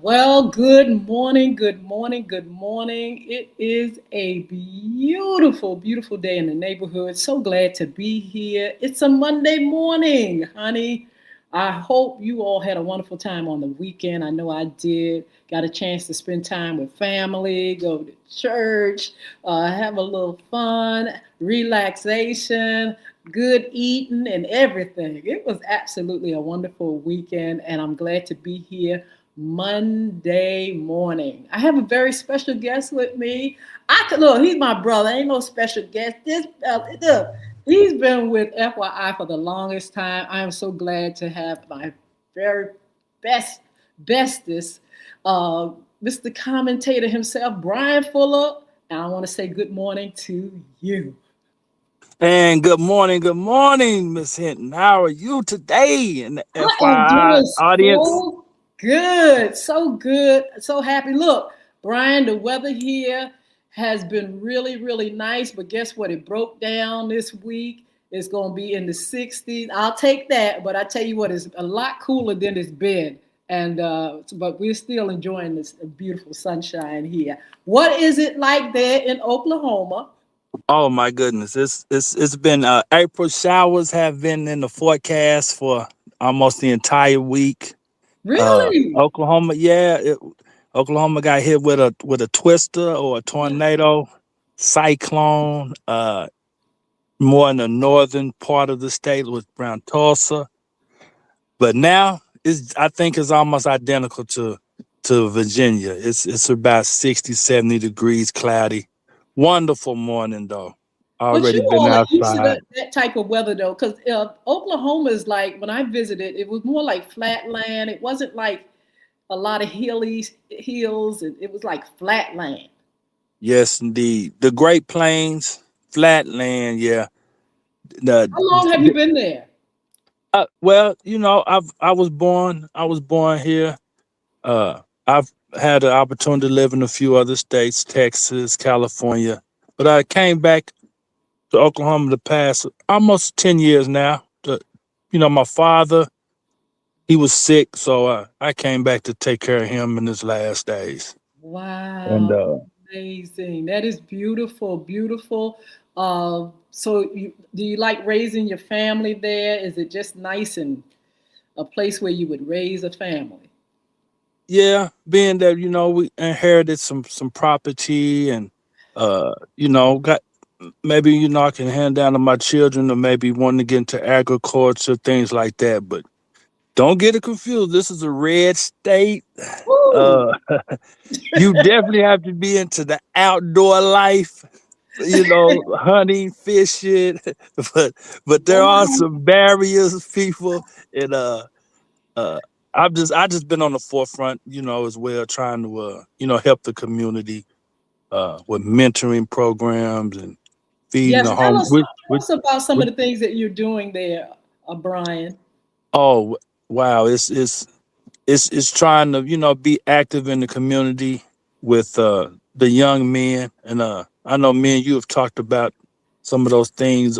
Well, good morning, good morning, good morning. It is a beautiful, beautiful day in the neighborhood. So glad to be here. It's a Monday morning, honey. I hope you all had a wonderful time on the weekend. I know I did. Got a chance to spend time with family, go to church, have a little fun, relaxation, good eating, and everything. It was absolutely a wonderful weekend, and I'm glad to be here Monday morning. I have a very special guest with me. I could look, he's my brother. Ain't no special guest. This look, he's been with FYI for the longest time. I am so glad to have my very bestest, uh, Mr. Commentator himself, Brian Fuller. And I want to say good morning to you. And good morning, Miss Hinton. How are you today in the I am FYI doing audience? so good, so happy. Look, Brian, the weather here has been really, really nice, but guess what? It broke down this week. It's going to be in the 60s. I'll take that, but I tell you what, it's a lot cooler than it's been. And but we're still enjoying this beautiful sunshine here. What is it like there in Oklahoma? Oh my goodness, it's been April showers have been in the forecast for almost the entire week. Really? Oklahoma, Oklahoma got hit with a twister or a tornado, cyclone. More in the northern part of the state was around Tulsa. But now I think it's almost identical to Virginia. It's about 60, 70 degrees, cloudy. Wonderful morning though. But Already you been all are used to outside. that type of weather though, because Oklahoma is like when I visited, it was more like flat land. It wasn't like a lot of hills, and it was like flat land. Yes, indeed. The Great Plains, flat land, yeah. The, How long have you been there? well, I was born here. I've had an opportunity to live in a few other states, Texas, California. But I came back to Oklahoma the past almost 10 years now. My father, he was sick, so I came back to take care of him in his last days. And Wow, amazing. That is beautiful, beautiful. Do you like raising your family there? Is it just nice and a place where you would raise a family? yeah, being that we inherited some property and got maybe I can hand down to my children or maybe wanting to get into agriculture, things like that. But don't get it confused. This is a red state. Woo! Uh, you definitely have to be into the outdoor life, hunting, fishing. but but there are Wow. some barriers, people, and uh, I just been on the forefront, as well, trying to help the community with mentoring programs and feeding Yes, the home. tell us about some of the things that you're doing there, Brian. Oh wow, it's trying to be active in the community with the young men, and I know me and you have talked about some of those things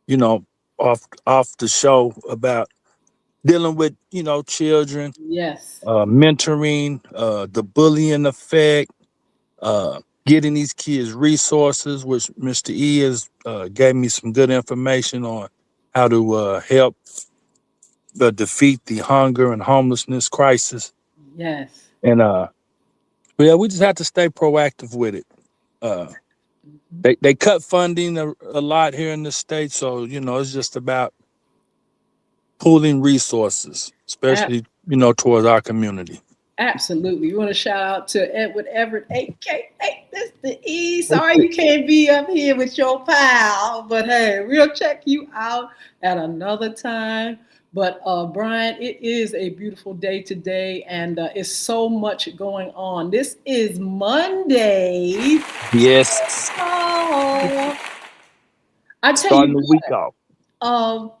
you know off the show about dealing with children, Yes. mentoring, the bullying effect, getting these kids resources, which Mr. E has gave me some good information on how to help defeat the hunger and homelessness crisis. Yes. And yeah, we just have to stay proactive with it. Uh, they cut funding a lot here in the state, so it's just about pooling resources, Ab- especially towards our community. Absolutely. We want to shout out to Edward Everett. Hey, this the E. Sorry you can't be up here with your pal, but hey, we'll check you out at another time. But Brian, it is a beautiful day today, and it's so much going on. This is Monday. Yes, Oh, I tell starting you the week off. what,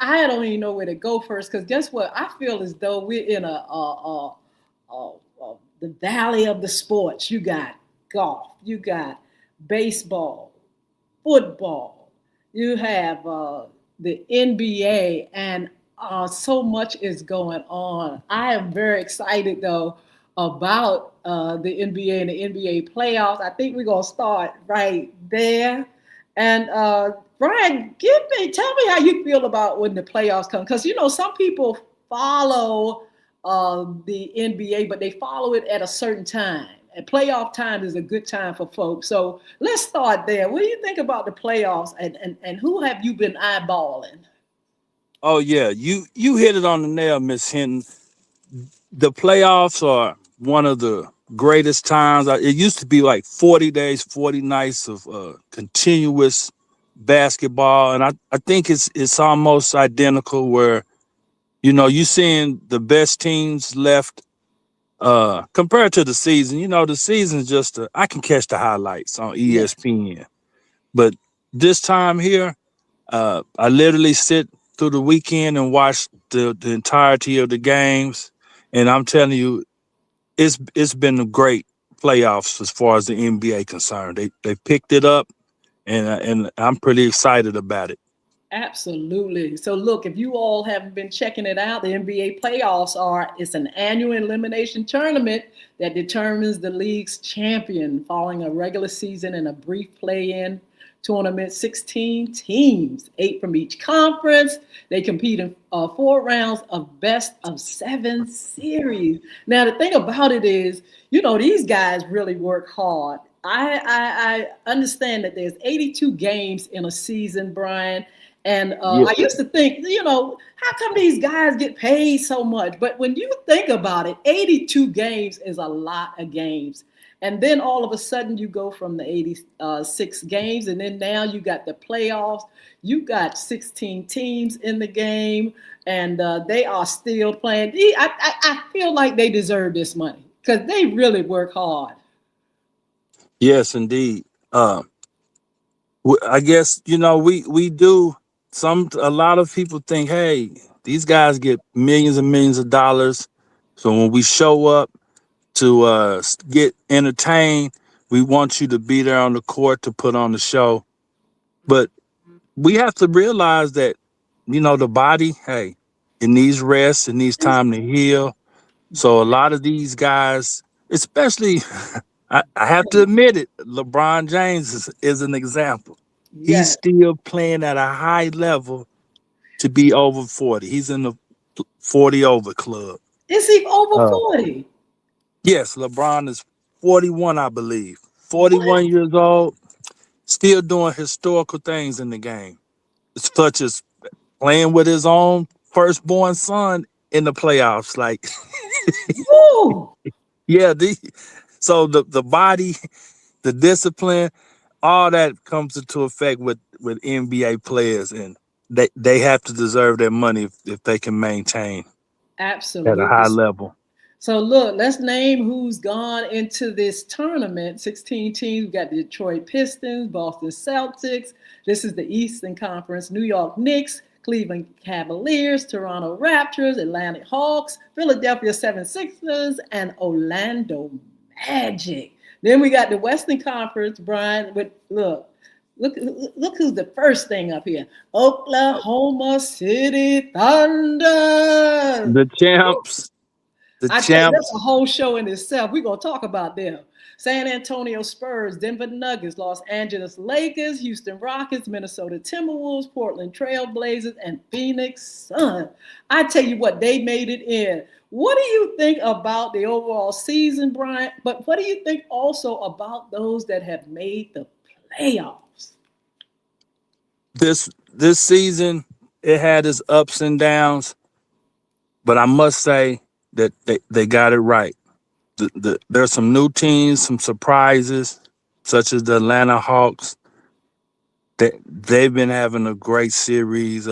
I don't even know where to go first because guess what? I feel as though we're in the valley of the sports. You got golf, you got baseball, football, you have the NBA, and So much is going on. I am very excited though about the NBA and the NBA playoffs. I think we're gonna start right there. And Brian, tell me how you feel about when the playoffs come, because you know some people follow the NBA, but they follow it at a certain time. And playoff time is a good time for folks. So let's start there. What do you think about the playoffs, and who have you been eyeballing? Oh yeah, you hit it on the nail, Miss Hinton. The playoffs are one of the greatest times. It used to be like 40 days, 40 nights of continuous basketball, and I think it's almost identical. Where you seeing the best teams left compared to the season. The season's just I can catch the highlights on Yeah, ESPN, but this time here, I literally sit through the weekend and watch the entirety of the games, and I'm telling you, it's been a great playoffs as far as the NBA concerned. They picked it up, and I'm pretty excited about it. absolutely. So look, if you all haven't been checking it out, the NBA playoffs it's an annual elimination tournament that determines the league's champion following a regular season and a brief play-in tournament. 16 teams, 8 from each conference. They compete in 4 rounds of best of 7 series. Now the thing about it is, these guys really work hard. I understand that there's 82 games in a season, Brian, and Yeah. I used to think, how come these guys get paid so much? But when you think about it, 82 games is a lot of games. And then all of a sudden you go from the 86 games, and then now you got the playoffs. You got 16 teams in the game, and they are still playing. I feel like they deserve this money because they really work hard. Yes, indeed. I guess we do. A lot of people think, hey, these guys get millions and millions of dollars. So when we show up to get entertained, we want you to be there on the court to put on the show. But we have to realize that the body, hey, it needs rest, it needs time to heal. So a lot of these guys, especially, I have to admit it, LeBron James is an example. He's Yeah. still playing at a high level to be over 40. He's in the 40 over club. Is he over Uh, 40? yes, LeBron is 41, I believe. What? 41 years old, still doing historical things in the game, such as playing with his own firstborn son in the playoffs. Like, Woo! yeah, so the body, the discipline, all that comes into effect with NBA players, and they have to deserve their money if they can maintain at a Absolutely. high level. So look, let's name who's gone into this tournament. 16 teams. We got the Detroit Pistons, Boston Celtics. This is the Eastern Conference. New York Knicks, Cleveland Cavaliers, Toronto Raptors, Atlanta Hawks, Philadelphia 76ers, and Orlando Magic. Then we got the Western Conference, Brian, with look who's the first thing up here. Oklahoma City Thunder. The champs, the I tell you, that's champs. a whole show in itself. We're gonna talk about them. San Antonio Spurs, Denver Nuggets, Los Angeles Lakers, Houston Rockets, Minnesota Timberwolves, Portland Trail Blazers, and Phoenix Suns. I tell you what, they made it in. What do you think about the overall season, Brian? But what do you think also about those that have made the playoffs? This season, it had its ups and downs, but I must say that they got it right. There's some new teams, some surprises, such as the Atlanta Hawks. They've been having a great series.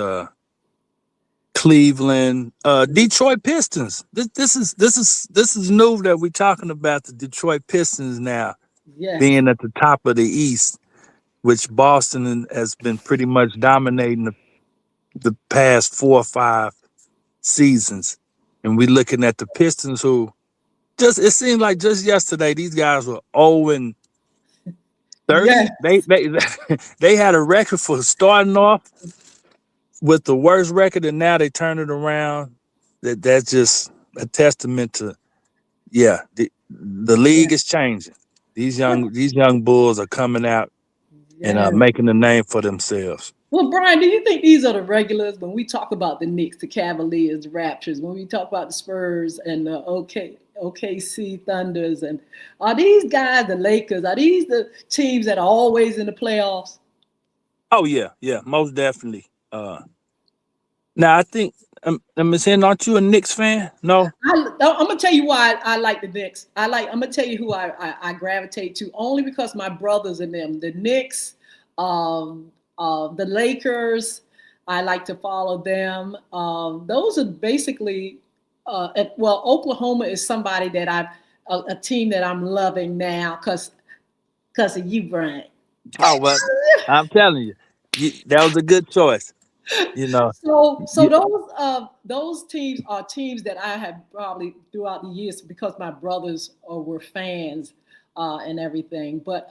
Cleveland, Detroit Pistons. This is new that we're talking about the Detroit Pistons now Yes, being at the top of the East, which Boston has been pretty much dominating the past 4 or 5 seasons. And we looking at the Pistons, who it seemed like just yesterday these guys were 0 and yes, 30. They they had a record for starting off with the worst record, and now they turn it around. That's just a testament to, yeah, the Yeah. league is changing. These young bulls are coming out and Yes. making a name for themselves. Well, Brian, do you think these are the regulars when we talk about the Knicks, the Cavaliers, the Raptors, when we talk about the Spurs and the OKC Thunders, and are these guys the Lakers? Are these the teams that are always in the playoffs? Oh yeah, yeah, most definitely. Now I think, Miss Hen, aren't you a Knicks fan? No. I'm gonna tell you why I like the Knicks. I'm gonna tell you who I gravitate to only because my brothers in them. The Knicks, the Lakers. I like to follow them. Those are basically, well, Oklahoma is somebody that a team that I'm loving now because of you, Brian. Oh well, I'm telling you, that was a good choice. You know. So You, those teams are teams that I have probably throughout the years because my brothers were fans and everything. But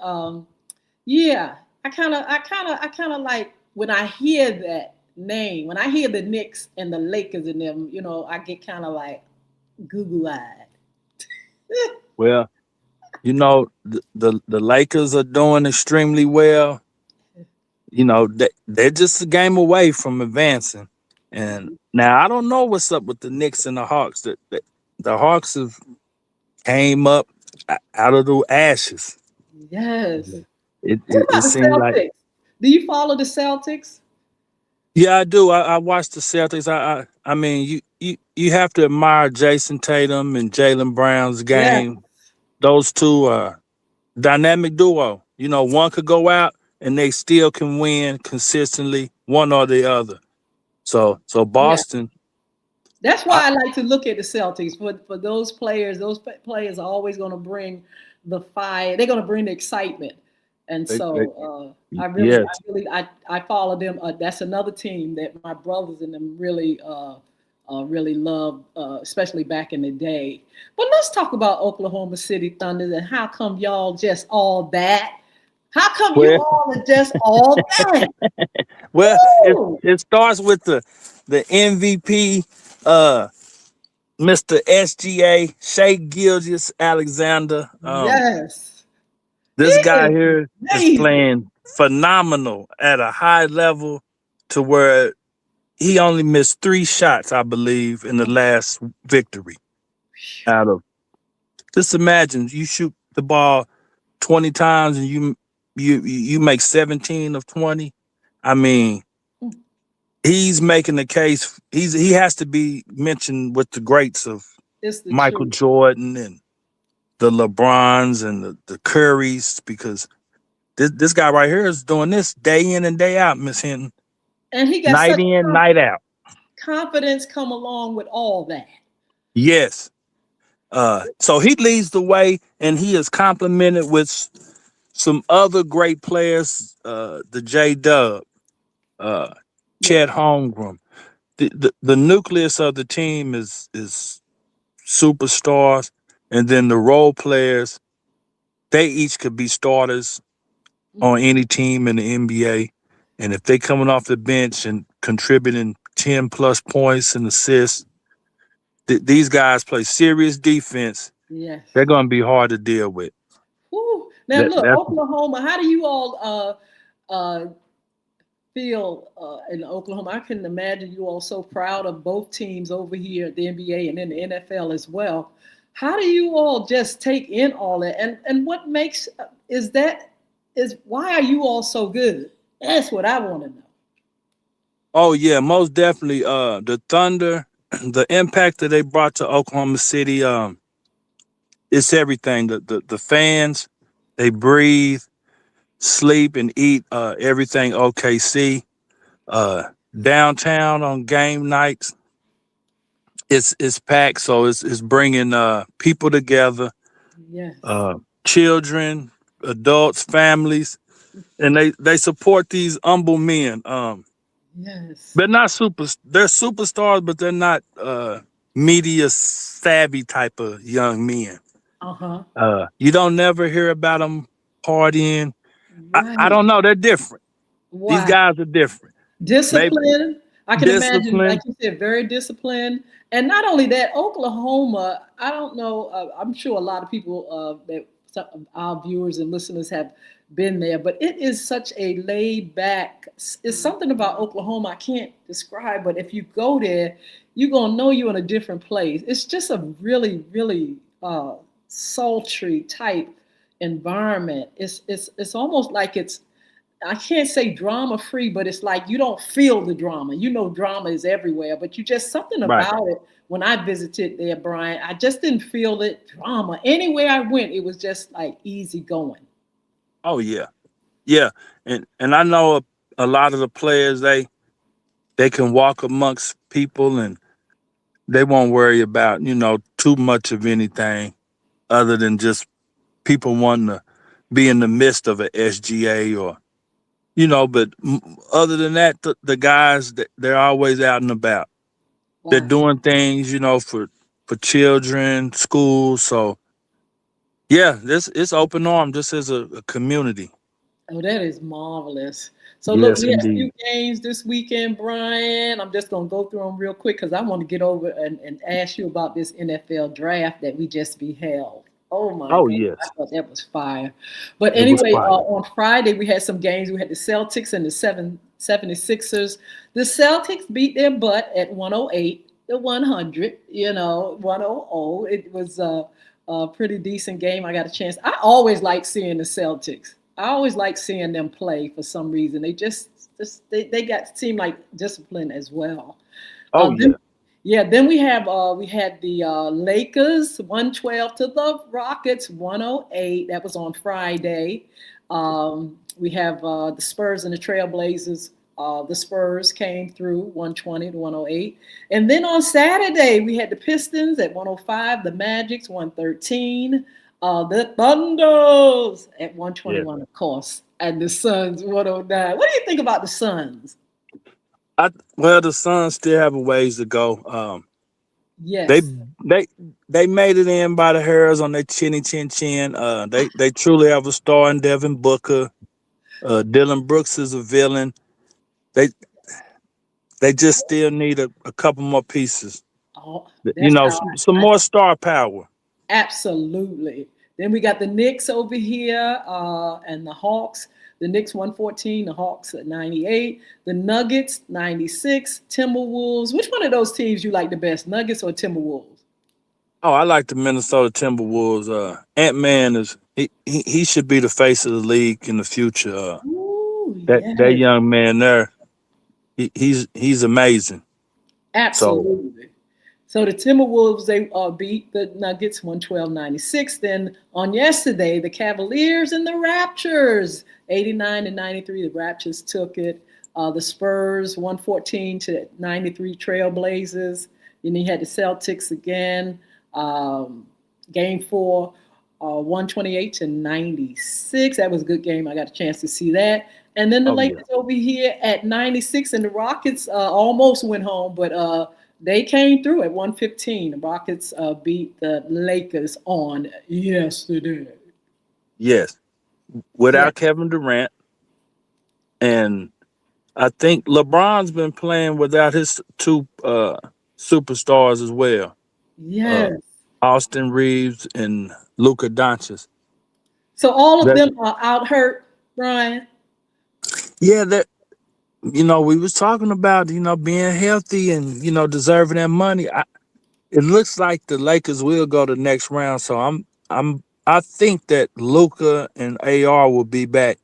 yeah, I kind of like when I hear that name, when I hear the Knicks and the Lakers in them, I get kind of like goo eyed. well, the Lakers are doing extremely well. They're just a game away from advancing. And now I don't know what's up with the Knicks and the Hawks. The Hawks have came up out of the ashes. Yes. It What it, it about the seemed like, Celtics? Do you follow the Celtics? yeah, I do. I watched the Celtics. I mean, you have to admire Jason Tatum and Jalen Brown's Yeah. game. Those two are dynamic duo. One could go out and they still can win consistently, one or the other. So Yeah. Boston, That's I, why I like to look at the Celtics for those players. Those players are always going to bring the fire. They're going to bring the excitement, and they, so I really, yes, I really, I follow them. That's another team that my brothers and them really love, especially back in the day. But let's talk about Oklahoma City Thunder and how come y'all just all that? How come you well, all are just all that? well, it Woo! it starts with the MVP, Mr. SGA, Shea Gilgis Alexander. Yes, he This guy is here is amazing. playing phenomenal at a high level to where he only missed 3 shots, I believe, in the last victory. Out of Just imagine you shoot the ball 20 times and you make 17 of 20. I mean, he's making the case. He has to be mentioned with the greats of It's the Michael truth. Jordan and the LeBrons and the Currys, because this guy right here is doing this day in and day out, Miss Hinton. And he got Night such in, night out. confidence come along with all that. Yes. So he leads the way, and he is complimented with some other great players. The J Dub, uh, Yeah. Chet Holmgren. The nucleus of the team is superstars, and then the role players. They each could be starters on any team in the NBA, and if they coming off the bench and contributing 10 plus points and assists, these guys play serious defense. Yes. They're going to be hard to deal with. Whew. Now That look, that's Oklahoma. How do you all feel in Oklahoma? I can imagine you all so proud of both teams over here at the NBA and in the NFL as well. How do you all just take in all that? And what makes is that is why are you all so good? That's what I want to know. Oh yeah, most definitely. The Thunder, the impact that they brought to Oklahoma City, it's everything. The fans, they breathe, sleep, and eat everything OKC. Uh, Downtown on game nights, it's packed, so it's bringing people together, Yes. uh, children, adults, families, and they support these humble men. Yes. They're not super. They're superstars, but they're not media savvy type of young men. Uh-huh. You don't never hear about them partying. I Right. don't know. They're different. These Why? guys are different. Maybe Discipline. I can imagine, like Discipline. you said, very disciplined. And not only that, Oklahoma, I don't know, I'm sure a lot of people that some of our viewers and listeners have been there, but it is such a laid back, it's something about Oklahoma I can't describe, but if you go there, you're going to know you're in a different place. It's just a really, really sultry type environment. It's almost like it's, I can't say drama free, but it's like you don't feel the drama. You know, drama is everywhere, but you just something Right. about it. When I visited there, Brian, I just didn't feel it drama. Anywhere I went, it was just like easy going. Oh yeah. Yeah. And I know a lot of the players, they can walk amongst people and they won't worry about, too much of anything other than just people wanting to be in the midst of a SGA or, but other than that, the guys, they're always out and about. They're Wow. doing things, for children, schools. So yeah, this it's open arm just as a community. Oh, that is marvelous. So look, Yes, we had a few indeed. games this weekend, Brian. I'm just gonna go through them real quick because I want to get over and ask you about this NFL draft that we just beheld. Oh my Oh goodness, I yes, thought that was fire. But it was anyway, fire. on Friday we had some games. We had the Celtics and the 76ers. The Celtics beat their butt at 108 to 100, 100. It was a pretty decent game. I got a chance. I always like seeing the Celtics. I always like seeing them play for some reason. They just they got seem like discipline as well. Oh Then, yeah. yeah, then we had the Lakers 112 to the Rockets 108. That was on Friday. We have the Spurs and the Trailblazers. The Spurs came through 120 to 108. And then on Saturday, we had the Pistons at 105, the Magics 113, the Thunders at Yeah. 121, of course, and the Suns 109. What do you think about the Suns? Well, the Suns still have a ways to go. They Yes. they they made it in by the hairs on their chinny chin chin. They truly have a star in Devin Booker. Dylan Brooks is a villain. They they just still need a couple more pieces. Oh, that's how Some I more star power. absolutely. Then we got the Knicks over here and the Hawks. The Knicks 114, the Hawks at 98, the Nuggets 96, Timberwolves. Which one of those teams you like the best, Nuggets or Timberwolves? Oh, I like the Minnesota Timberwolves. Ant Man is he should be the face of the league in the future. Ooh, That yes, young man there, he's amazing. So absolutely. So the Timberwolves, they beat the Nuggets 112-96. Then on yesterday, the Cavaliers and the Raptors, 89 and 93, the Raptors took it. The Spurs, 114 to 93, Trailblazers. Then you had the Celtics again, game four, 128 to 96. That was a good game. I got a chance to see that. And then the oh yeah. Lakers over here at 96, and the Rockets almost went home, but they came through at 115. The Rockets beat the Lakers on yesterday. Yes. Yeah. Without Kevin Durant, and I think LeBron's been playing without his two superstars as well. Uh, Yes. Austin Reeves and Luka Doncic. So all of That them are out hurt, Brian. yeah, that we was talking about being healthy and deserving that money. It looks like the Lakers will go the next round, so I think that Luka and AR will be back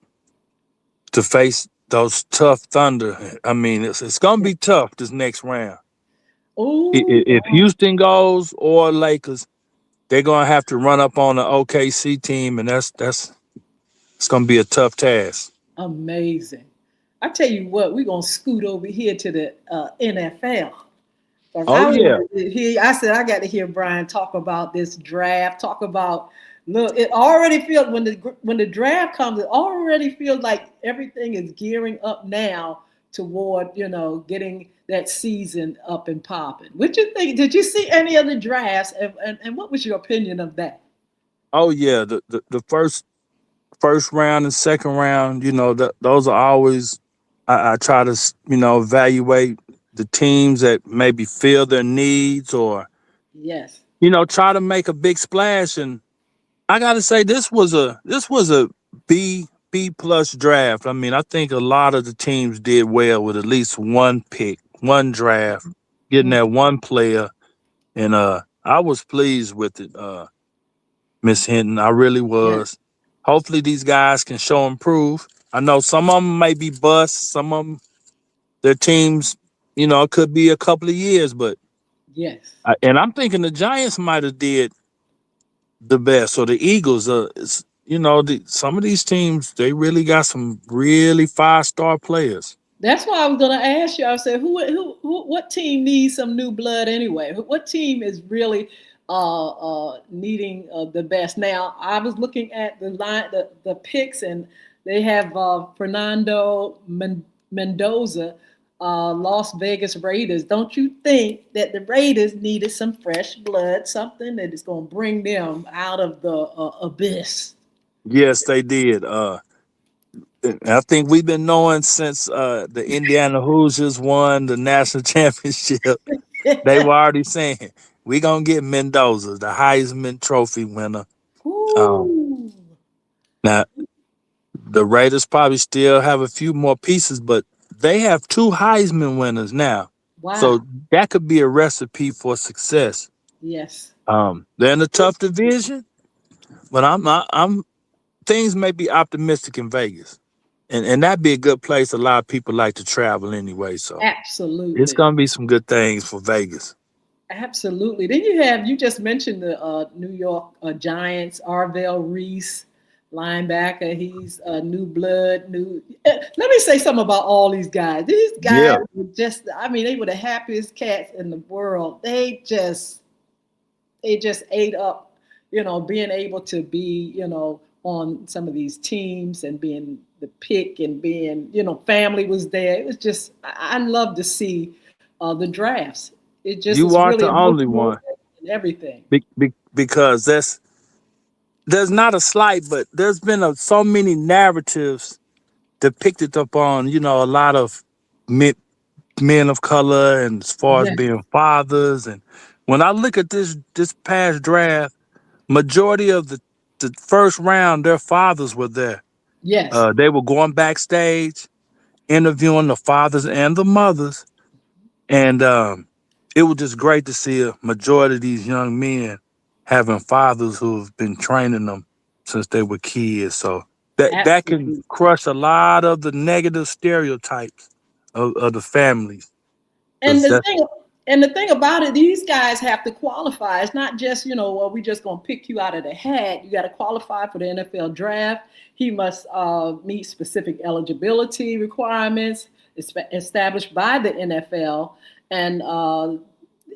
to face those tough Thunder. I mean, it's gonna be tough this next round. Oh, If Houston goes or Lakers, they're gonna have to run up on the OKC team, and that's it's gonna be a tough task. amazing. I tell you what, we're going to scoot over here to the NFL. Because Oh I yeah, wanted to hear, I said, I got to hear Brian talk about this draft, talk about, look, it already feels, when the draft comes, it already feels like everything is gearing up now toward, getting that season up and popping. What you think? Did you see any of the drafts? And what was your opinion of that? oh yeah. The first round and second round, those are always I try to evaluate. the teams that maybe feel their needs or Yes. try to make a big splash. And I got to say, this was a B plus draft. I mean, I think a lot of the teams did well with at least one pick, one draft, getting Mm, that one player, and I was pleased with it, Miss Hinton. I really yes. was. Hopefully, these guys can show improve. I know some of them may be bust, some of them their teams, it could be a couple of years, but Yes. and I'm thinking the Giants might have did the best. So the Eagles, some of these teams, they really got some really 5-star players. That's why I was going to ask you. I said, what team needs some new blood anyway? What team is really needing the best? Now, I was looking at the picks, and they have Fernando Mendoza, Las Vegas Raiders. Don't you think that the Raiders needed some fresh blood, something that is going to bring them out of the abyss? Yes, they did. I think we've been knowing since the Indiana Hoosiers won the national championship. They were already saying we gonna get Mendoza, the Heisman Trophy winner. Um, Ooh, Now the Raiders probably still have a few more pieces, but they have two Heisman winners now, wow. so that could be a recipe for success. Yes. They're in a tough division, but I'm things may be optimistic in Vegas, and that'd be a good place. A lot of people like to travel anyway, so it's Absolutely. gonna be some good things for Vegas. Absolutely. Then you just mentioned the New York Giants, Arvell Reese, linebacker. He's new blood, new. Let me say something about all these guys. These guys Yeah, were just, I mean, they were the happiest cats in the world. They just ate up, being able to be, on some of these teams and being the pick and being, family was there. It was just, I love to see the drafts. It just is you aren't really the only emotional one, and everything. because there's not a slight, but there's been so many narratives depicted upon a lot of men, men of color, and as far as Yes, being fathers. And when I look at this past draft, majority of the first round, their fathers were there. yes, They were going backstage, interviewing the fathers and the mothers, and it was just great to see a majority of these young men having fathers who've been training them since they were kids. So that can absolutely. crush a lot of the negative stereotypes of the families. And Because the that's thing and the thing about it, these guys have to qualify. It's not just, well, we just gonna pick you out of the hat. You got to qualify for the NFL draft. He must meet specific eligibility requirements established by the NFL, and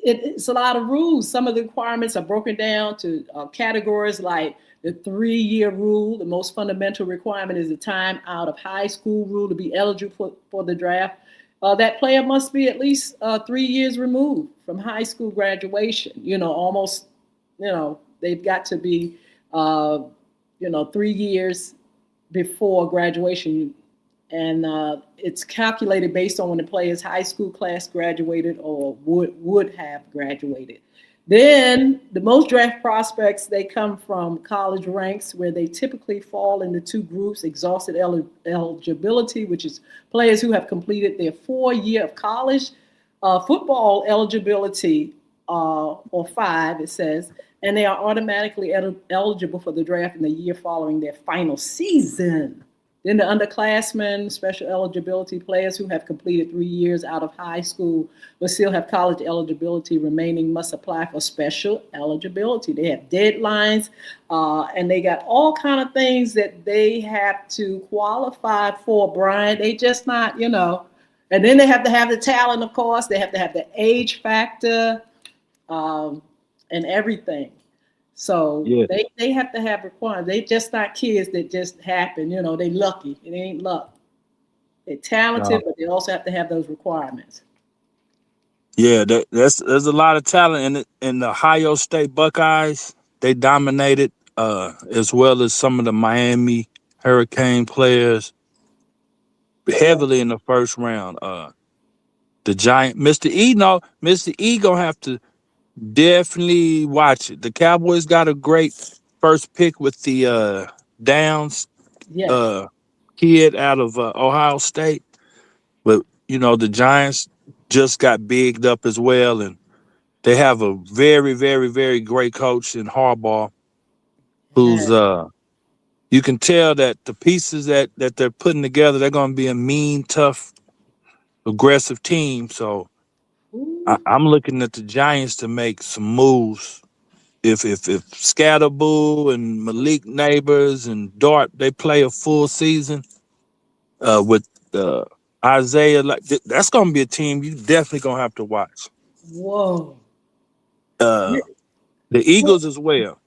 it's a lot of rules. Some of the requirements are broken down to categories like the 3-year rule. The most fundamental requirement is the time out of high school rule to be eligible for the draft. That player must be at least 3 years removed from high school graduation. Almost, they've got to be, 3 years before graduation. And it's calculated based on when the player's high school class graduated or would have graduated. Then the most draft prospects, they come from college ranks where they typically fall into two groups: exhausted eligibility, which is players who have completed their 4 year of college, football eligibility, or five, it says, and they are automatically eligible for the draft in the year following their final season. Then the underclassmen, special eligibility players who have completed 3 years out of high school but still have college eligibility remaining, must apply for special eligibility. They have deadlines, and they got all kind of things that they have to qualify for, Brian. They just not, and then they have to have the talent, of course. They have to have the age factor, um, and everything. So yeah, they have to have requirements. They just not kids that just happen. They lucky. It ain't luck. They're uh, talented, but they also have to have those requirements. yeah. There's a lot of talent in it. In the Ohio State Buckeyes, they dominated, as well as some of the Miami Hurricane players Yeah. heavily in the first round. the Giant, Mr. E. No, Mr. E gonna have to definitely watch it. The Cowboys got a great first pick with the Downs Yes. uh kid out of Ohio State, but the Giants just got bigged up as well, and they have a very, very, very great coach in Harbaugh, who's Yeah. you can tell that the pieces that they're putting together, they're going to be a mean, tough, aggressive team. So Ooh. I'm looking at the Giants to make some moves. If Scatterboo and Malik Neighbors and Dart they play a full season with Isaiah, like that's going to be a team you definitely going to have to watch. Whoa. Uh, the Eagles as well.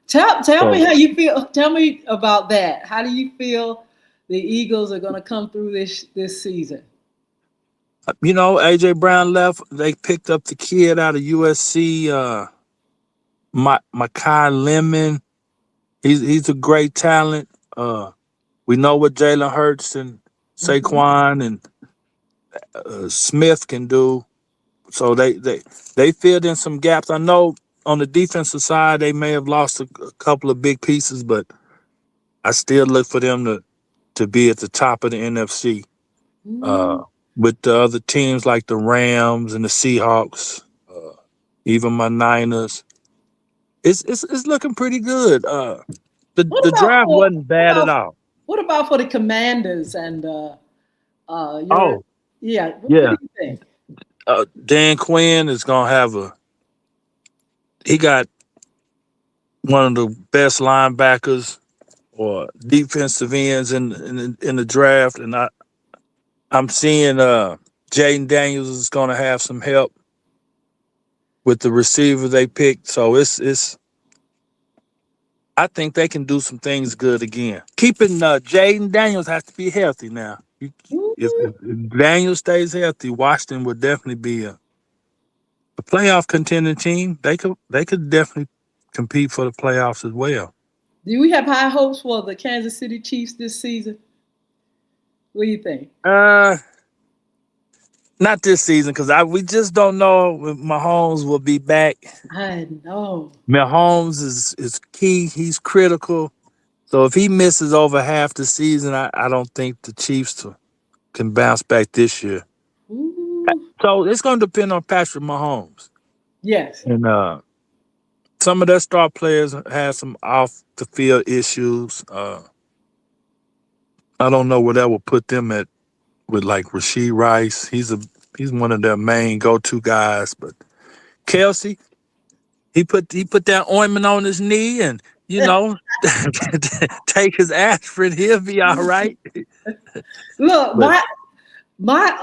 Tell me So how you feel. Tell me about that. How do you feel the Eagles are going to come through this season? AJ Brown left. They picked up the kid out of USC, Makai Lemon. He's a great talent. We know what Jalen Hurts and Mhm. Saquon and Smith can do. So they filled in some gaps. I know on the defensive side they may have lost a couple of big pieces, but I still look for them to be at the top of the NFC uh, Mm. with the other teams like the Rams and the Seahawks, even my Niners. It's looking pretty good. What The about draft for wasn't bad at all. what about for the Commanders and your Oh yeah? What yeah, do you think? Dan Quinn is gonna have a. He got one of the best linebackers or defensive ends in the draft, and I'm seeing Jaden Daniels is gonna have some help with the receiver they picked. So it's I think they can do some things good again. Keeping Jaden Daniels has to be healthy now. If Daniels stays healthy, Washington would definitely be a playoff contending team. They could definitely compete for the playoffs as well. Do we have high hopes for the Kansas City Chiefs this season? What do you think? Uh, Not this season because we just don't know if Mahomes will be back. I know. Mahomes is key. He's critical. So if he misses over half the season, I don't think the Chiefs can bounce back this year. Ooh. So it's going to depend on Patrick Mahomes. Yes. And some of their star players had some off the field issues. I don't know where that will put them at with like Rasheed Rice. He's one of their main go to guys. But Kelsey, he put that ointment on his knee and take his aspirin. He'll be all right. Look, But my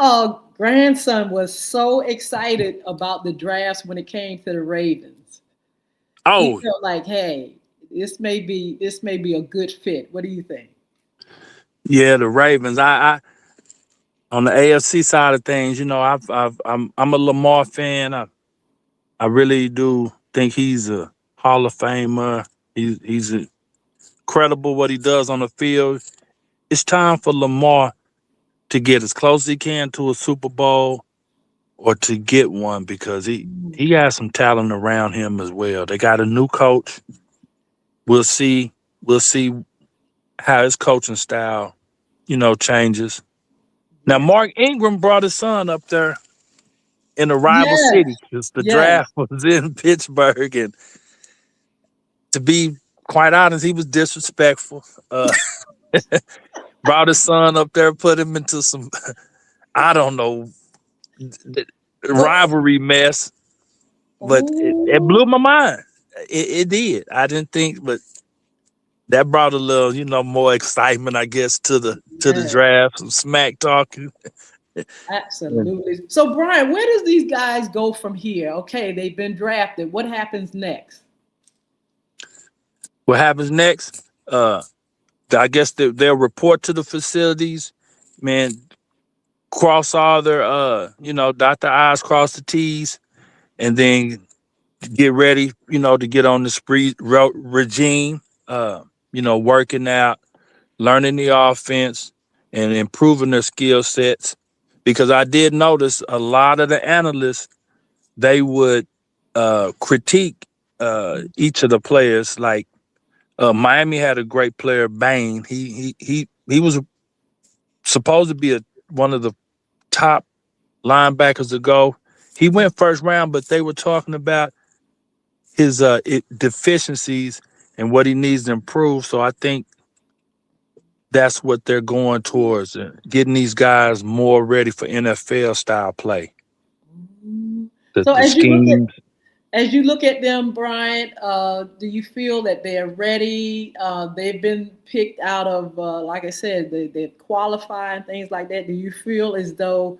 grandson was so excited about the drafts when it came to the Ravens. He oh felt like, hey, this may be a good fit. What do you think? yeah, the Ravens. I on the AFC side of things, I'm a Lamar fan. I really do think he's a Hall of Famer. He's incredible what he does on the field. It's time for Lamar to get as close as he can to a Super Bowl or to get one because he has some talent around him as well. They got a new coach. We'll see. We'll see how his coaching style, changes. Now, Yes. Mark Ingram brought his son up there in a rival Yes. city because the Yes. draft was in Pittsburgh. And to be quite honest, he was disrespectful. Brought his son up there, put him into some, I don't know, What? rivalry mess. But it Oh, blew my mind. It did. I didn't think, but that brought a little, more excitement, I guess, to the yeah, draft. Some smack talking. And absolutely. So, Brian, where does these guys go from here? Okay, they've been drafted. What happens next? what happens next? I guess they'll report to the facilities, man. Cross all their, dot the I's, cross the T's, and then get ready, to get on the spree regime. Working out, learning the offense, and improving their skill sets because I did notice a lot of the analysts, they would critique each of the players. Like Miami had a great player, Bain. He was supposed to be one of the top linebackers to go. He went first round, but they were talking about his deficiencies and what he needs to improve. So I think that's what they're going towards, getting these guys more ready for NFL style play. Mm. The So the schemes. as you look at them, Brian, do you feel that they're ready? They've been picked out of, like I said, they've qualified and things like that. Do you feel as though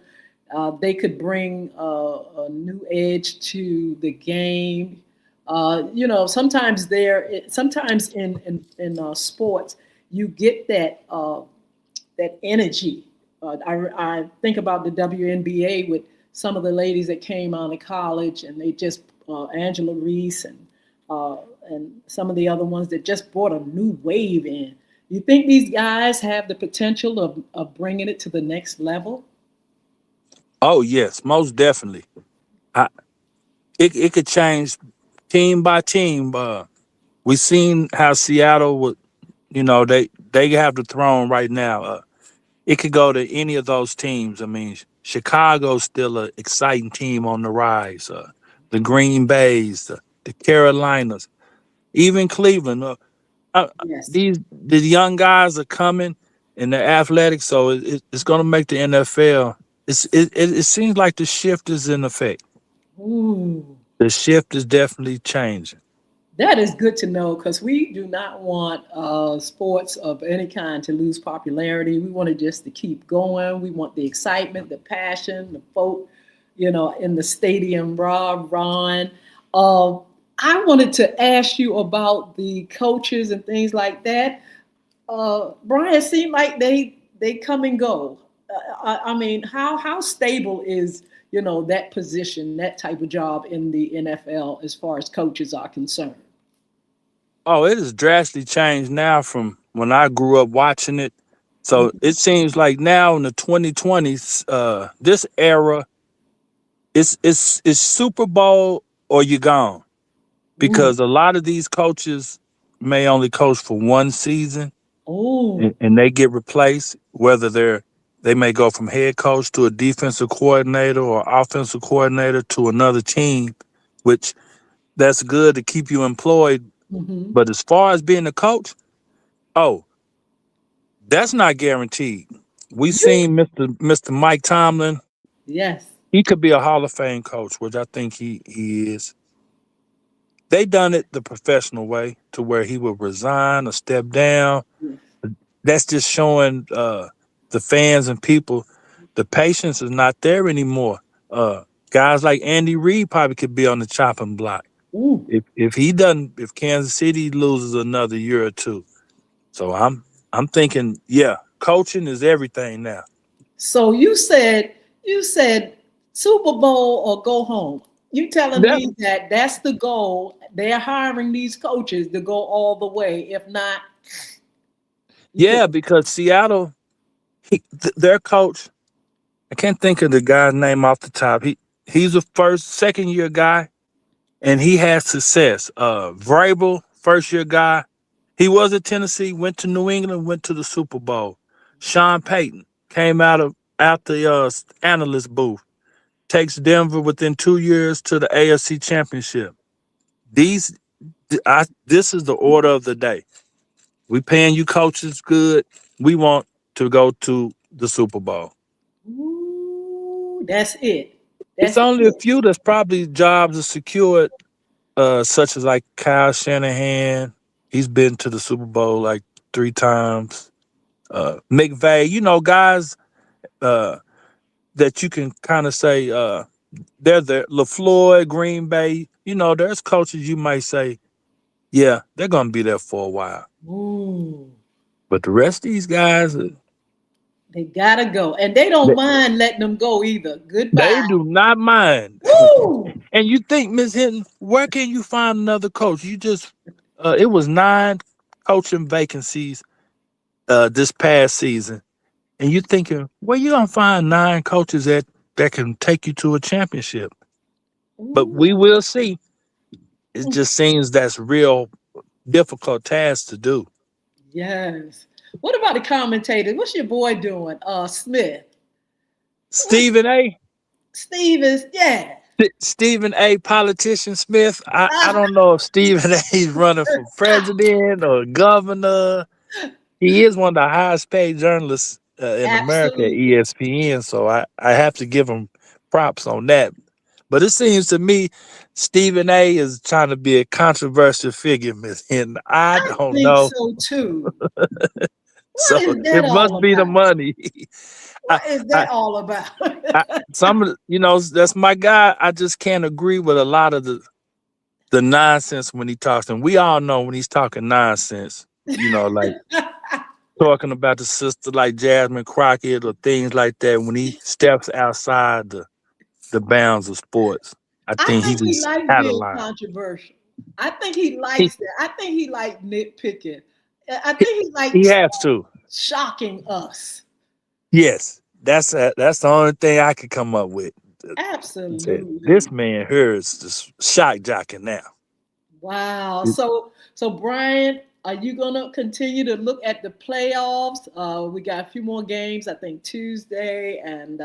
they could bring a new edge to the game? Sometimes sometimes in sports, you get that energy. I think about the WNBA with some of the ladies that came out of college, and they just Angela Reese and some of the other ones that just brought a new wave in. You think these guys have the potential of bringing it to the next level? Oh yes, most definitely. I, it could change team by team. We seen how Seattle would, they have the throne right now. It could go to any of those teams. I mean, Chicago's still an exciting team on the rise. The Green Bays, the Carolinas, even Cleveland. Uh, Yes. the young guys are coming and they're athletic, so it's going to make the NFL. It seems like the shift is in effect. Ooh. The shift is definitely changing. That is good to know because we do not want sports of any kind to lose popularity. We want it just to keep going. We want the excitement, the passion, the folk, in the stadium, Rob, Ron. Uh, I wanted to ask you about the coaches and things like that. Brian, it seemed like they come and go. I mean, how stable is that position, that type of job in the NFL as far as coaches are concerned? Oh, it has drastically changed now from when I grew up watching it. So it seems like now in the 2020s, this era, it's Super Bowl or you gone, Ooh. because a lot of these coaches may only coach for one season, Oh. and they get replaced. Whether they may go from head coach to a defensive coordinator or offensive coordinator to another team, which that's good to keep you employed. Hmm. But as far as being a coach, oh, that's not guaranteed. We You. seen Mr. Mike Tomlin. Yes. He could be a Hall of Fame coach, which I think he is. They done it the professional way to where he would resign or step down. Yes. That's just showing the fans and people the patience is not there anymore. Guys like Andy Reid probably could be on the chopping block Ooh. if Kansas City loses another year or two. So I'm thinking, yeah, coaching is everything now. So you said Super Bowl or go home. You telling That me that that's the goal? They're hiring these coaches to go all the way. If not, you Yeah, put. because Seattle, their coach, I can't think of the guy's name off the top. He's a second year guy, and he has success. Vrabel, first year guy, he was at Tennessee, went to New England, went to the Super Bowl. Sean Payton came out the analyst booth, takes Denver within 2 years to the AFC Championship. These, this is the order of the day. We paying you coaches good. We want to go to the Super Bowl. Ooh, that's it. It's That's only a it. few that's probably jobs are secured, such as like Kyle Shanahan. He's been to the Super Bowl like 3 times. McVay, guys uh, that you can kind of say they're there. LaFleur, Green Bay, there's coaches you might say, yeah, they're gonna be there for a while. Ooh, But the rest of these guys, they gotta go, and they don't mind letting them go either. they Goodbye. do not mind. Woo! And you think, Miss Hinton, where can you find another coach? It was 9 coaching vacancies this past season. and you're thinking, where you gonna find 9 coaches that can take you to a championship? But we Ooh, will see. It just seems that's real difficult task to do. yes. What about the commentators? What's your boy doing? Smith. What's Stephen A. Stevens? Yeah. Stephen A. Politician Smith. I Ah, don't know if Stephen A. is running for president or governor. He is one of the highest paid journalists in America at absolutely. ESPN, so I have to give him props on that. But it seems to me Stephen A. is trying to be a controversial figure, and I I don't think know. so too. So What is it that must all be the about? money. I, What is I, that all about? some of that's my guy. I just can't agree with a lot of the nonsense when he talks, and we all know when he's talking nonsense. Like talking about the sister like Jasmine Crockett or things like that. When he steps outside the bounds of sports, I I think he think he just likes had a being line. controversial. I think he He likes that. I think he likes nitpicking. I he, think he he likes has to. shocking us. Yes, that's the only thing I could come up with. Say, this Absolutely. man here is just shock jocking now. Wow. So Brian, are you gonna continue to look at the playoffs? We got a few more games. I think Tuesday and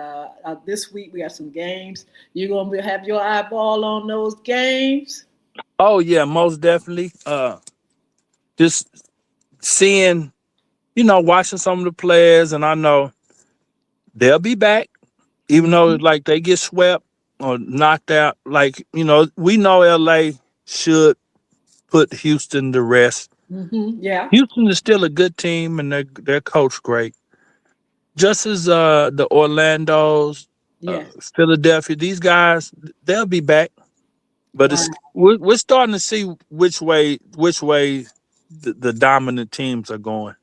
this week we got some games. You gonna have your eyeball on those games? Oh yeah, most definitely. Just seeing, watching some of the players, and I know they'll be back, even though Hmm. like they get swept or knocked out. Like we know LA should put Houston to rest. Hmm. Yeah. Houston is still a good team, and their coach great. Just as the Orlando's, Yes. Philadelphia, these guys they'll be back. But Wow. we're starting to see which way the dominant teams are going.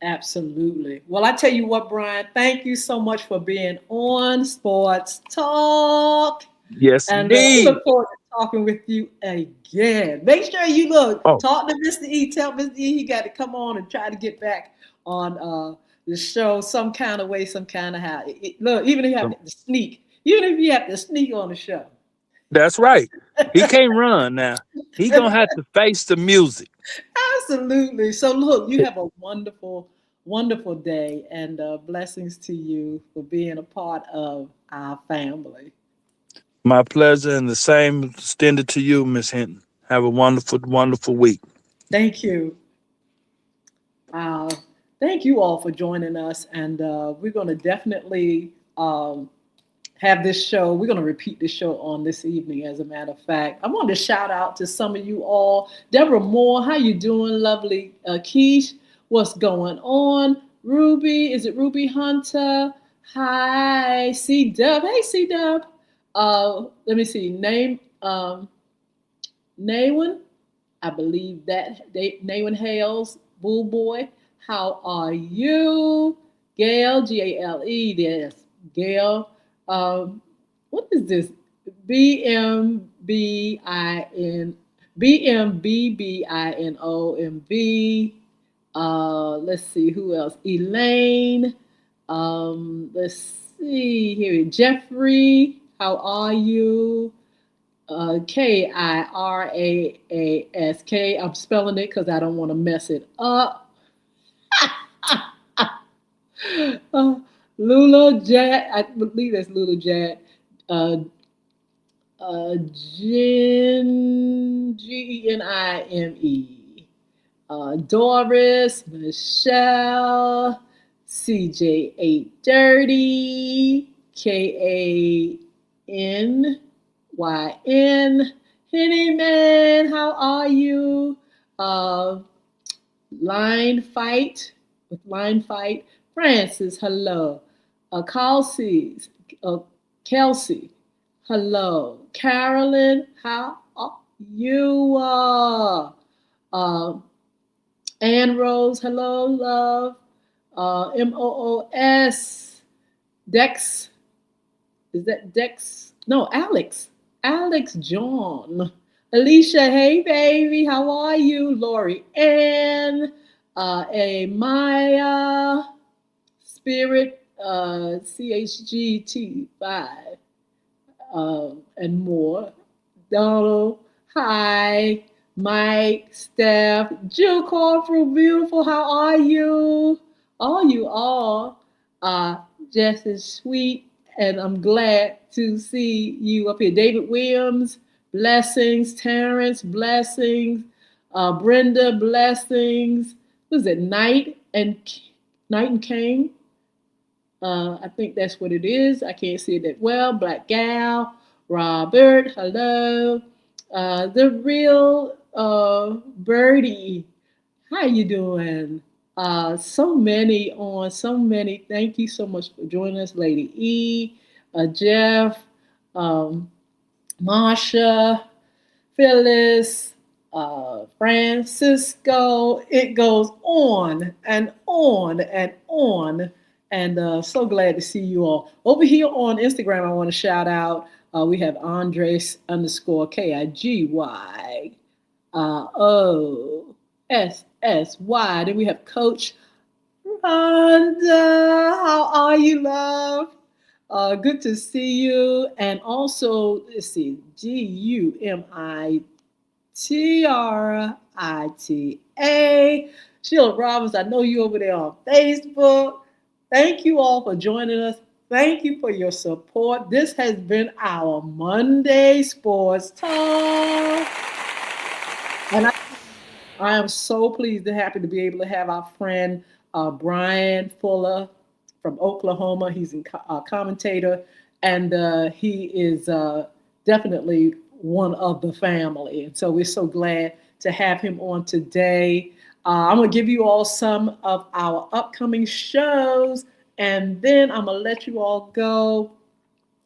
Absolutely. Well, I tell you what, Brian, thank you so much for being on Sports Talk. Yes, And we indeed. look forward to talking with you again. Make sure you look, Oh, talk to Mr. E. Tell Mr. E he got to come on and try to get back on the show some kind of way, some kind of how. Look, even if you have to sneak, even if you have to sneak on the show. that's right. He can't run now. He gonna have to face the music. Absolutely. So, look, you have a wonderful, wonderful day and blessings to you for being a part of our family. My pleasure, and the same extended to you, Miss Hinton. Have a wonderful, wonderful week. Thank you. Uh, Thank you all for joining us. And we're going to definitely have this show. We're going to repeat this show on this evening, as a matter of fact. I want to shout out to some of you all. Deborah Moore, how you doing? Lovely. Keish, what's going on? Ruby, is it Ruby Hunter? Hi, C Dub. Hey, C Dub. Let me see. Nawan, I believe that Nawan Hales, Bull Boy. How are you? Gail, Gale. Yes, Gail. Um, what is this? BMBIN BMBBINOMB. Let's see who else. Elaine. Let's see here. Jeffrey, how are you? Kirask. I'm spelling it because I don't want to mess it up. Uh, Lula Jad, I believe that's Lula Jad. Uh, Genime. Doris, Michelle, CJ830, KANYN. Henny Man, how are you? Uh, Line Fight with Line Fight. Francis, hello. Kelsey, uh, Kelsey, hello. Carolyn, how are you? Uh, Ann Rose, hello, love. MOOS, Dex, is that Dex? No, Alex. Alex John. Alicia, hey baby, how are you? Lori Ann, a Maya, Spirit, CHGT5, and more. Donald, hi. Mike, Steph, Jill Corporal, beautiful. How are you? All you all are just as sweet, and I'm glad to see you up here. David Williams, blessings. Terrence, blessings. Brenda, blessings. Was it Knight and King? I think that's what it is. I can't see it that well. Black Gal, Robert, hello. The real Birdie, how you doing? So many on, so many. Thank you so much for joining us, Lady E, Jeff, um, Marsha, Phyllis, Francisco. It goes on and on and on. And so glad to see you all. Over here on Instagram, I want to shout out. We have Andres underscore KIGY. OSSY. Then we have Coach Rhonda. How are you, love? Good to see you. And also, let's see, GUMITRITA. Sheila Robbins, I know you over there on Facebook. Thank you all for joining us. Thank you for your support. This has been our Monday Sports Talk. And I am so pleased and happy to be able to have our friend Brian Fuller from Oklahoma. He's a commentator, and he is definitely one of the family. And so we're so glad to have him on today. I'm going to give you all some of our upcoming shows, and then I'm going to let you all go.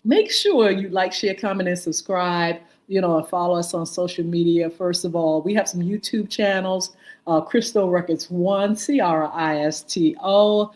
Make sure you like, share, comment, and subscribe. And follow us on social media. First of all, we have some YouTube channels, Crystal Records 1, CRISTO.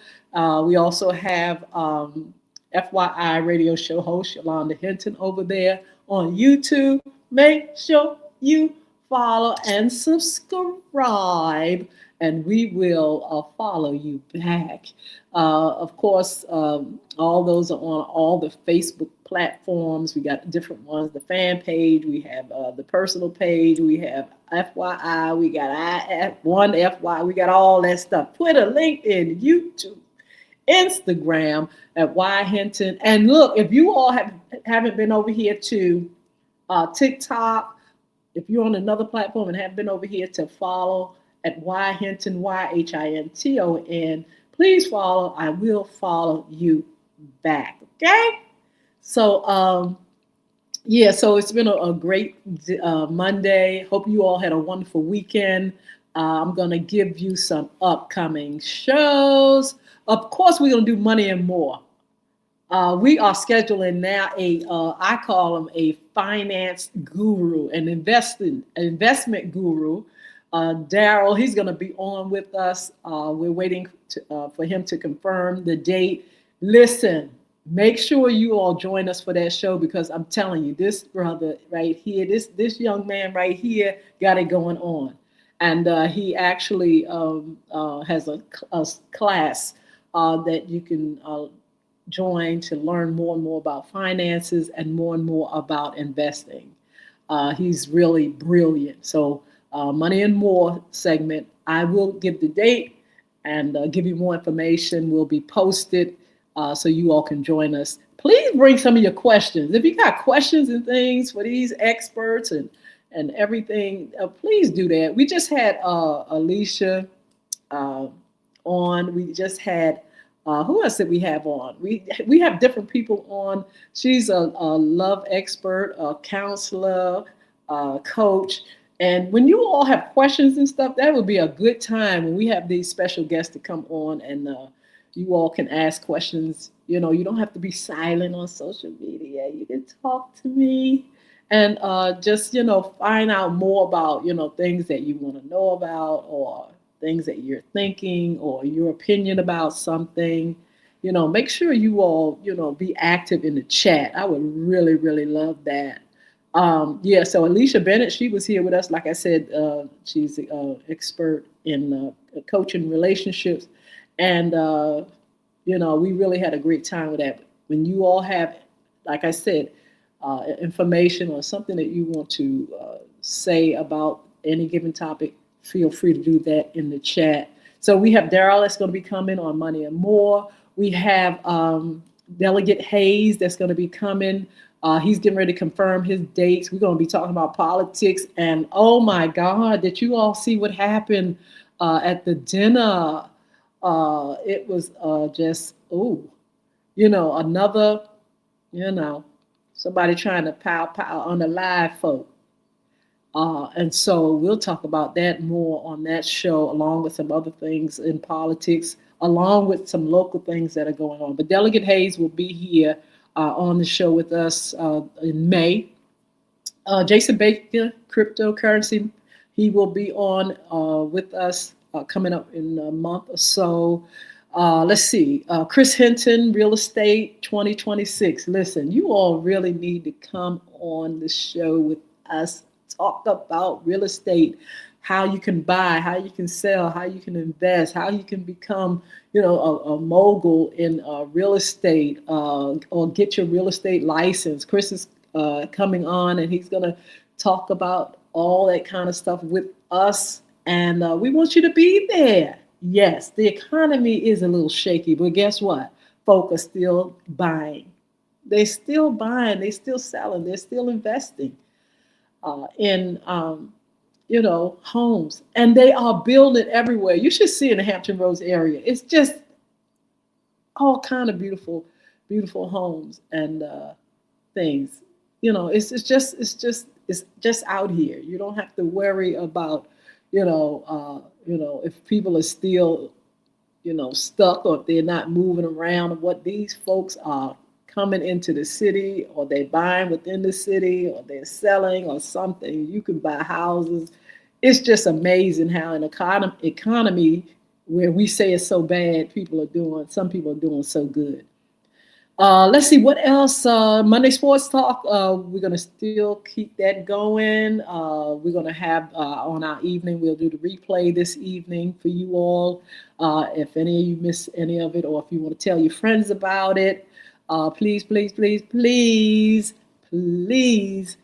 We also have FYI radio show host Yolanda Hinton over there on YouTube. Make sure you follow and subscribe, and we will follow you back. Of course, all those are on all the Facebook platforms. We got different ones, the fan page, we have the personal page, we have FYI, we got IF1FY, we got all that stuff. Twitter, LinkedIn, YouTube, Instagram at Y Hinton. And look, if you all haven't been over here to TikTok, if you're on another platform and haven't been over here to follow at Y Hinton, YHINTON, please follow. I will follow you back. Okay? So, so it's been a great Monday. Hope you all had a wonderful weekend. I'm going to give you some upcoming shows. Of course, we're going to do Money and More. We are scheduling now I call him a finance guru, an investment guru. Daryl, he's going to be on with us. We're waiting for him to confirm the date. Listen, make sure you all join us for that show, because I'm telling you, this brother right here, this young man right here got it going on. And he actually has a class that you can join to learn more and more about finances and more about investing. He's really brilliant. So Money and More segment, I will give the date and give you more information. Will be posted so you all can join us. Please bring some of your questions. If you got questions and things for these experts and everything, please do that. We just had Alicia on. We just had who else did we have on? We have different people on. She's a love expert, a counselor, coach. And when you all have questions and stuff, that would be a good time when we have these special guests to come on, and you all can ask questions. You don't have to be silent on social media. You can talk to me and just, find out more about, things that you want to know about, or things that you're thinking, or your opinion about something. Make sure you all, be active in the chat. I would really, really love that. So Alicia Bennett, she was here with us. Like I said, she's an expert in coaching relationships. And, We really had a great time with that. When you all have, like I said, information or something that you want to say about any given topic, feel free to do that in the chat. So we have Daryl that's going to be coming on Money and More. We have Delegate Hayes that's going to be coming. He's getting ready to confirm his dates. We're going to be talking about politics. And oh my God, did you all see what happened at the dinner? It was just, another, you know, somebody trying to pow on the live folk. And so we'll talk about that more on that show, along with some other things in politics, along with some local things that are going on. But Delegate Hayes will be here on the show with us in May. Jason Baker, cryptocurrency, he will be on with us coming up in a month or so. Let's see, Chris Hinton, Real Estate 2026. Listen, you all really need to come on the show with us, talk about real estate, how you can buy, how you can sell, how you can invest, how you can become, a mogul in real estate or get your real estate license. Chris is coming on and he's going to talk about all that kind of stuff with us. And we want you to be there. Yes, the economy is a little shaky, but guess what? Folk are still buying. They're still buying. They're still selling. They're still investing in homes, and they are building everywhere. You should see in the Hampton Roads area. It's just all kind of beautiful, beautiful homes and things. It's just out here. You don't have to worry about if people are still stuck or if they're not moving around. What these folks are coming into the city, or they're buying within the city, or they're selling or something. You can buy houses. It's just amazing how an economy where we say it's so bad, some people are doing so good. Let's see what else. Monday Sports Talk. We're gonna still keep that going. We're gonna have on our evening. We'll do the replay this evening for you all. If any of you miss any of it, or if you want to tell your friends about it, please, please, please, please, please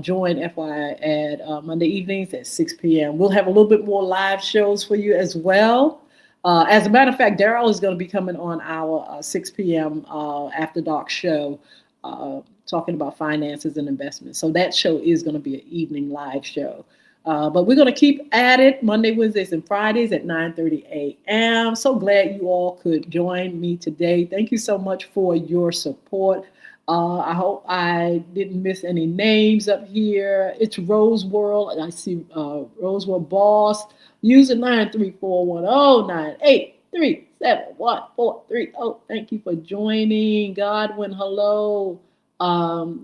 join FYI at Monday evenings at 6 p.m. We'll have a little bit more live shows for you as well. As a matter of fact, Daryl is going to be coming on our 6 p.m. After Dark show, talking about finances and investments. So that show is going to be an evening live show. But we're going to keep at it Monday, Wednesdays, and Fridays at 9:30 a.m. So glad you all could join me today. Thank you so much for your support. I hope I didn't miss any names up here. It's Rose World. I see Rose World Boss. User 9341098371430. Thank you for joining. Godwin, hello.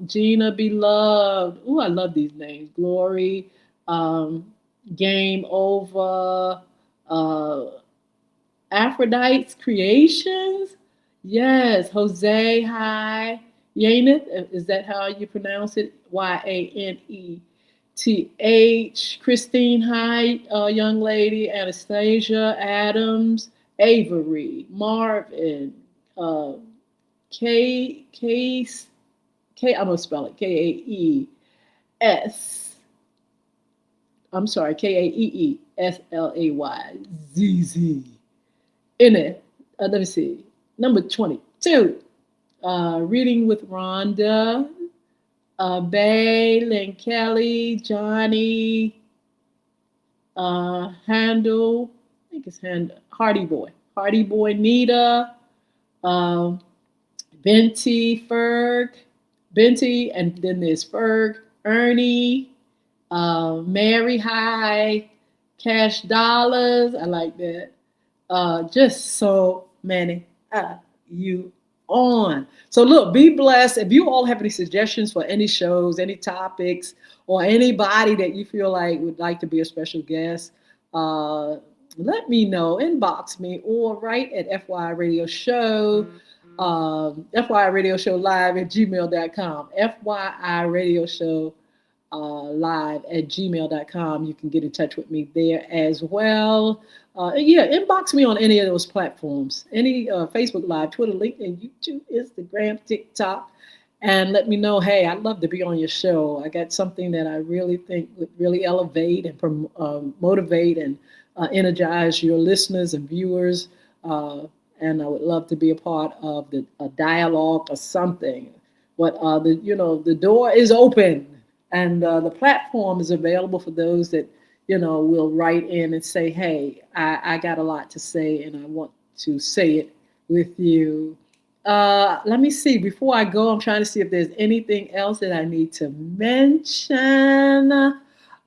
Gina Beloved. Ooh, I love these names. Glory. Game Over. Aphrodite's Creations. Yes. Jose, hi. Yaneth, is that how you pronounce it? Yaneth. Christine, hi, young lady. Anastasia, Adams, Avery, Marvin, K, I'm gonna spell it Kaes. I'm sorry, KAEESLAYZZ. In it, let me see. Number 22. Reading with Rhonda. Bay, Lynn Kelly, Johnny, Handle, I think it's Handle, Hardy Boy, Nita, Benty, Ferg, Benty, and then there's Ferg, Ernie, Mary, hi, Cash Dollars, I like that. Just so many you on. So look, be blessed. If you all have any suggestions for any shows, any topics, or anybody that you feel like would like to be a special guest, let me know. Inbox me or write at FYI Radio Show, FYI Radio Show live at gmail.com. FYI Radio Show live@gmail.com. You can get in touch with me there as well. Yeah, inbox me on any of those platforms, any Facebook Live, Twitter, LinkedIn, YouTube, Instagram, TikTok, and let me know. Hey, I'd love to be on your show. I got something that I really think would really elevate and motivate and energize your listeners and viewers. Uh, and I would love to be a part of a dialogue or something. But the door is open, and the platform is available for those that will write in and say, "Hey, I got a lot to say, and I want to say it with you." Let me see. Before I go, I'm trying to see if there's anything else that I need to mention.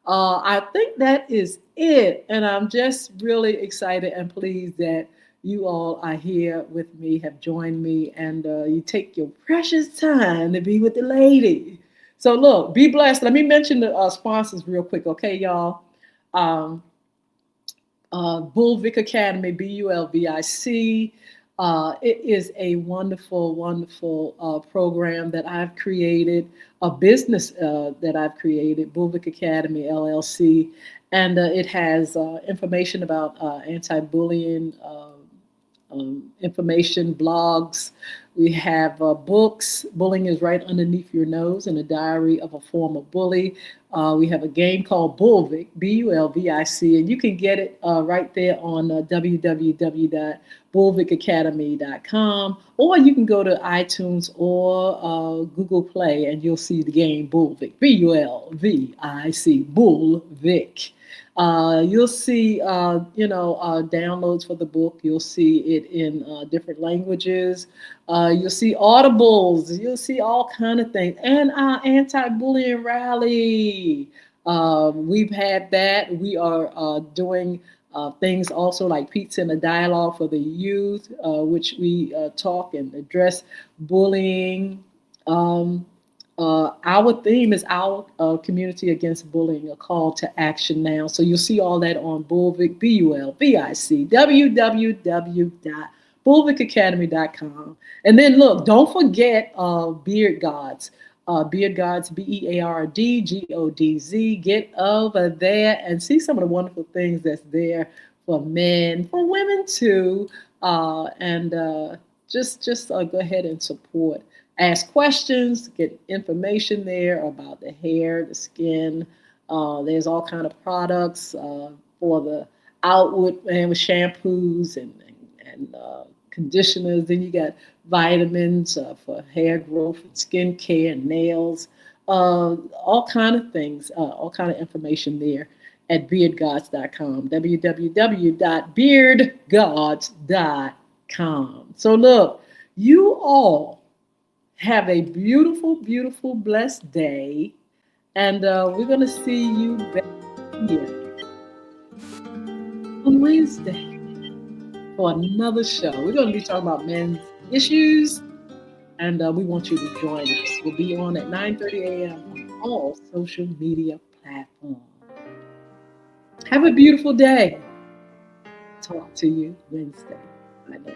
I think that is it. And I'm just really excited and pleased that you all are here with me, have joined me, and you take your precious time to be with the lady. So, look, be blessed. Let me mention the sponsors real quick, okay, y'all? Um, Bulvic Academy, Bulvic. It is a wonderful, wonderful program that I've created, a business that I've created, Bulvic Academy LLC, and it has information about anti-bullying information, blogs. We have books. Bullying is right underneath your nose, and a diary of a former bully. We have a game called Bulvic, Bulvic, and you can get it right there on www.bulvicacademy.com, or you can go to iTunes or Google Play, and you'll see the game Bulvic, Bulvic, Bulvic. You'll see, downloads for the book. You'll see it in different languages. You'll see audibles. You'll see all kind of things. And our anti-bullying rally. We've had that. We are doing things also like Pizza and a Dialogue for the youth, which we talk and address bullying. Our theme is our community against bullying, a call to action now. So you'll see all that on Bulvic, Bulvic, www.bulvicacademy.com. And then look, don't forget Beard Gods. Beard Gods, BEARDGODZ. Get over there and see some of the wonderful things that's there for men, for women too. And just go ahead and support. Ask questions, get information there about the hair, the skin. There's all kind of products for the outward and with shampoos and conditioners. Then you got vitamins for hair growth and skin care and nails. All kind of things, all kind of information there at beardgods.com, www.beardgods.com. So look, you all have a beautiful, beautiful, blessed day. And we're going to see you back here on Wednesday for another show. We're going to be talking about men's issues, and we want you to join us. We'll be on at 9:30 a.m. on all social media platforms. Have a beautiful day. Talk to you Wednesday. Bye now.